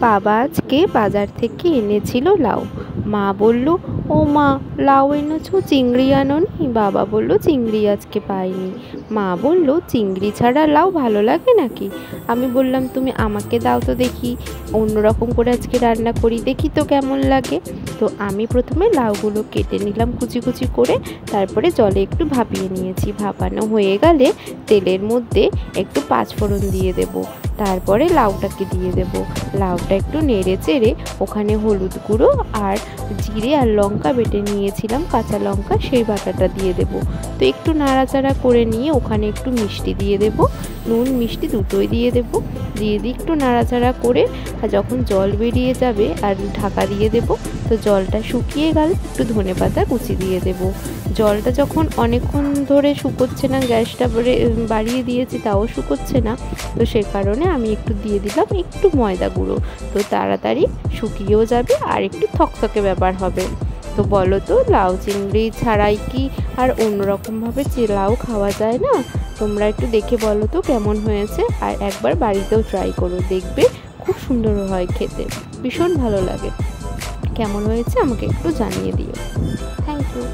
বাবা আজকে বাজার থেকে এনেছিল লাউ। মা বলল, ও মা, লাউ এনেছো, চিংড়ি আনোনি? বাবা বলল, চিংড়ি আজকে পাইনি। মা বলল, চিংড়ি ছাড়া লাউ ভালো লাগে নাকি? আমি বললাম, তুমি আমাকে দাও তো দেখি, অন্যরকম করে আজকে রান্না করি, দেখি তো কেমন লাগে। তো আমি প্রথমে লাউগুলো কেটে নিলাম কুচি কুচি করে, তারপরে জলে একটু ভাপিয়ে নিয়েছি। ভাপানো হয়ে গেলে তেলের মধ্যে একটু পাঁচফোড়ন দিয়ে দেব, তারপরে লাউটাকে দিয়ে দেব। লাউটা একটু নেড়ে চেড়ে ওখানে হলুদ গুঁড়ো আর জিরে আর লঙ্কা বেটে নিয়েছিলাম, কাঁচা লঙ্কা, সেই বাটাটা দিয়ে দেব। তো একটু নাড়াচাড়া করে নিয়ে ওখানে একটু মিষ্টি দিয়ে দেব, নুন মিষ্টি দুটোই দিয়ে দেব। দিয়ে একটু নাড়াচাড়া করে যখন জল বেরিয়ে যাবে আর ঢাকা দিয়ে দেব। তো জলটা শুকিয়ে গেলে একটু ধনেপাতা কুচি দিয়ে দেব। জলটা যখন অনেকক্ষণ ধরে শুকোচ্ছে না, গ্যাসটা বাড়িয়ে দিয়েছি তাও শুকোচ্ছে না, তো সে কারণে আমি একটু দিয়ে দিলাম একটু ময়দা গুঁড়ো। তো তাড়াতাড়ি শুকিয়েও যাবে আর একটু থকথকে ব্যাপার হবে। তো বলো তো, লাউ চিংড়ি ছাড়াই কি আর অন্যরকমভাবে লাউ খাওয়া যায় না? তোমরা একটু দেখে বলো তো কেমন হয়েছে, আর একবার বাড়িতেও ট্রাই করো, দেখবে খুব সুন্দর হয় খেতে, ভীষণ ভালো লাগে। কেমন হয়েছে আমাকে একটু জানিয়ে দিও। Thank you.